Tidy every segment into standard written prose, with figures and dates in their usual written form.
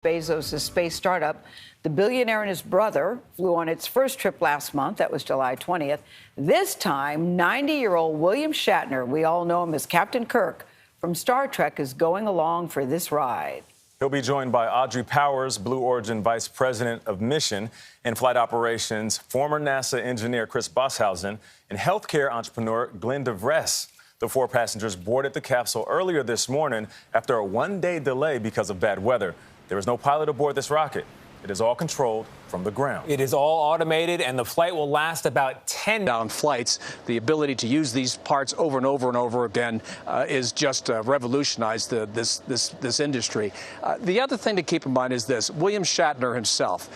Bezos' space startup. The billionaire and his brother flew on its first trip last month. That was July 20th. This time, 90-year-old William Shatner, we all know him as Captain Kirk from Star Trek, is going along for this ride. He'll be joined by Audrey Powers, Blue Origin Vice President of Mission and Flight Operations, former NASA engineer Chris Bosshausen, and healthcare entrepreneur Glenn DeVres. The four passengers boarded the capsule earlier this morning after a one-day delay because of bad weather. There is no pilot aboard this rocket. It is all controlled from the ground. It is all automated, and the flight will last about 10 down flights. The ability to use these parts over and over and over again is just revolutionized this industry. The other thing to keep in mind is this: William Shatner himself,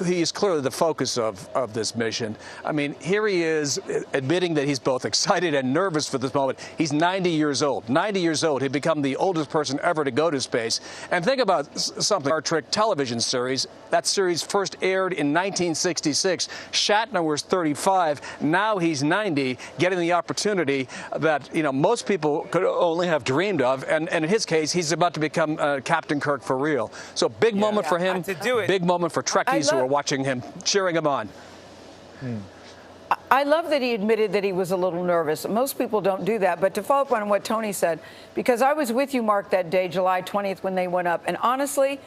he is clearly the focus of this mission. I mean, here he is admitting that he's both excited and nervous for this moment. He's 90 years old. 90 years old. He'd become the oldest person ever to go to space. And think about something: Star Trek television series. That series first aired in 1966. Shatner was 35. Now he's 90, getting the opportunity that, most people could only have dreamed of. And in his case, he's about to become Captain Kirk for real. So big moment for him. Big moment for Trekkies who are watching him, cheering him on. I love that he admitted that he was a little nervous. Most people don't do that. But to follow up on what Tony said, because I was with you, Mark, that day, July 20th, when they went up. And honestly,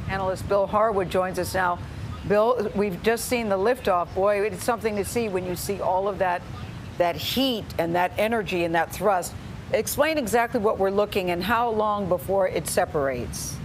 analyst Bill Harwood joins us now. Bill, we've just seen the liftoff. Boy, it's something to see when you see all of that heat and that energy and that thrust. Explain exactly what we're looking and how long before it separates.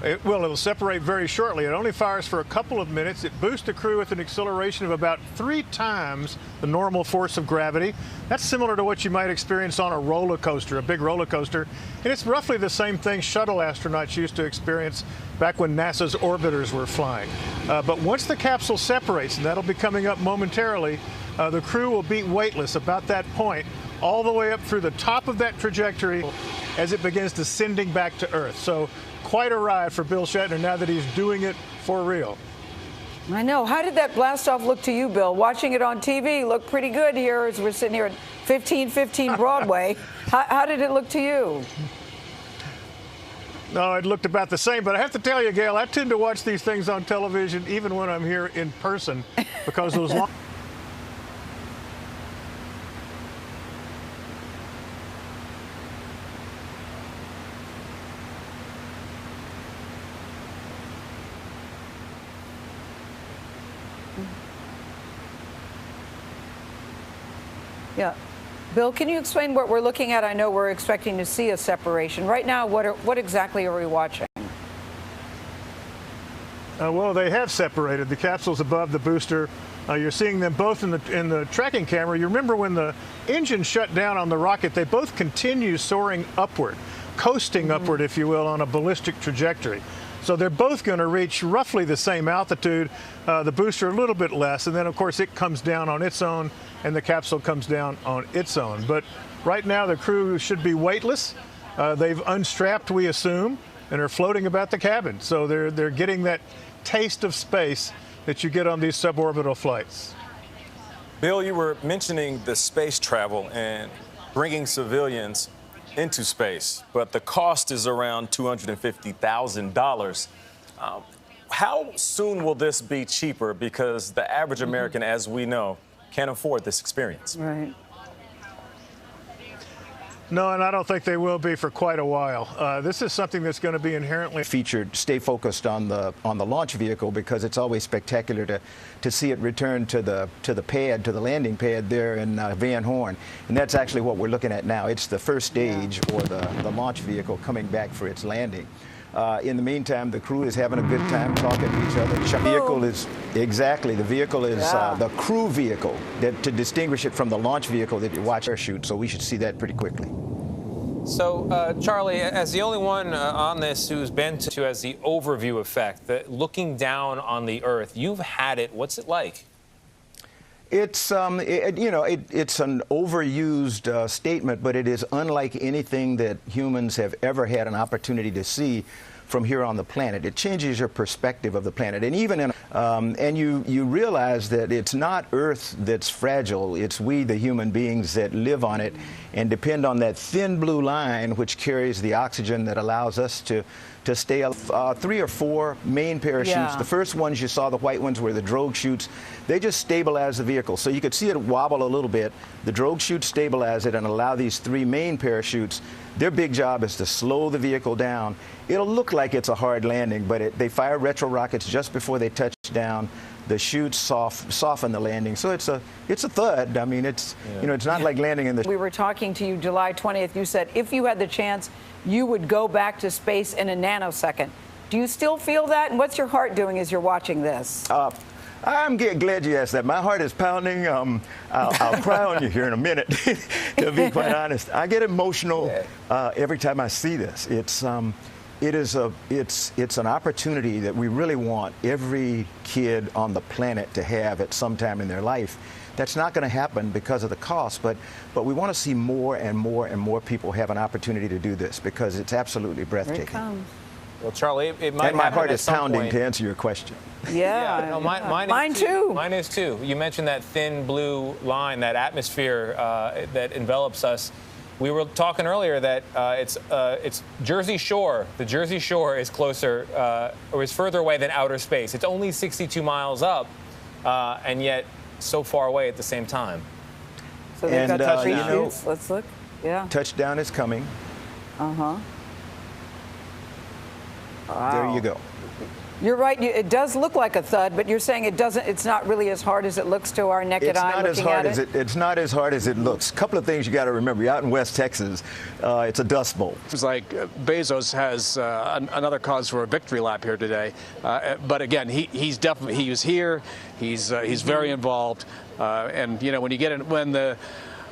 It'll separate very shortly. It only fires for a couple of minutes. It boosts the crew with an acceleration of about 3 times the normal force of gravity. That's similar to what you might experience on a roller coaster, a big roller coaster. And it's roughly the same thing shuttle astronauts used to experience back when NASA's orbiters were flying. But once the capsule separates, and that'll be coming up momentarily, the crew will be weightless about that point, all the way up through the top of that trajectory as it begins descending back to Earth. So quite a ride for Bill Shatner now that he's doing it for real. I know. How did that blast off look to you, Bill? Watching it on TV looked pretty good here as we're sitting here at 1515 Broadway. How did it look to you? No, it looked about the same. But I have to tell you, Gail, I tend to watch these things on television even when I'm here in person because those long... Yeah. Bill, can you explain what we're looking at? I know we're expecting to see a separation. Right now, what exactly are we watching? Well, they have separated. The capsule's above the booster. You're seeing them both in the tracking camera. You remember when the engine shut down on the rocket, they both continue soaring upward, coasting upward, if you will, on a ballistic trajectory. So they're both going to reach roughly the same altitude, the booster a little bit less, and then, of course, it comes down on its own, and the capsule comes down on its own. But right now, the crew should be weightless. They've unstrapped, we assume, and are floating about the cabin. So they're getting that taste of space that you get on these suborbital flights. Bill, you were mentioning the space travel and bringing civilians into space, but the cost is around $250,000. How soon will this be cheaper? Because the average American, as we know, can't afford this experience. Right. No, and I don't think they will be for quite a while. This is something that's going to be inherently featured. Stay focused on the launch vehicle, because it's always spectacular to see it return to the pad, to the landing pad there in Van Horn, and that's actually what we're looking at now. It's the first stage, or the launch vehicle coming back for its landing. In the meantime, the crew is having a good time talking to each other. The vehicle is the vehicle is the crew vehicle, to distinguish it from the launch vehicle that you watch or shoot. So we should see that pretty quickly. So, Charlie, as the only one on this who's been to as the overview effect, looking down on the Earth, you've had it. What's it like? It's it's an overused statement, but it is unlike anything that humans have ever had an opportunity to see from here on the planet. It changes your perspective of the planet, and even and you realize that it's not Earth that's fragile. It's we, the human beings, that live on it and depend on that thin blue line which carries the oxygen that allows us to stay up. 3 or 4 main parachutes. Yeah. The first ones you saw, the white ones, were the drogue chutes. They just stabilize the vehicle. So you could see it wobble a little bit. The drogue chutes stabilize it and allow these 3 main parachutes. Their big job is to slow the vehicle down. It'll look like it's a hard landing, but they fire retro rockets just before they touch down. The chutes soften the landing. So it's a thud. I mean, it's not like landing in the. We were talking to you July 20th. You said if you had the chance, you would go back to space in a nanosecond. Do you still feel that? And what's your heart doing as you're watching this? I'm glad you asked that. My heart is pounding. I'll cry on you here in a minute, to be quite honest. I get emotional every time I see this. It's an opportunity that we really want every kid on the planet to have at some time in their life. That's not going to happen because of the cost, but we want to see more and more and more people have an opportunity to do this, because it's absolutely breathtaking. Here it comes. Well, Charlie, it might And my happen heart at is some pounding, point. to answer your question. Yeah. No, mine Mine too. Mine is too. You mentioned that thin blue line, that atmosphere that envelops us. We were talking earlier that it's Jersey Shore. The Jersey Shore is closer or is further away than outer space. It's only 62 miles up, and yet so far away at the same time. So they've got the 3 you know, shoots. Let's look. Yeah. Touchdown is coming. Wow. There you go. You're right. It does look like a thud, but you're saying it doesn't. It's not really as hard as it looks to our naked eye looking at it. It's not as hard as it looks. A couple of things you got to remember. You're out in West Texas. It's a dust bowl. It's like Bezos has another cause for a victory lap here today. But again, he was here. He's very involved. And when you get in, when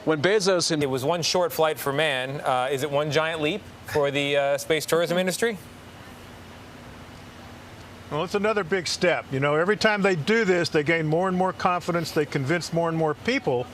Bezos It was one short flight for man. Is it one giant leap for the space tourism industry? Well, it's another big step. Every time they do this, they gain more and more confidence. They convince more and more people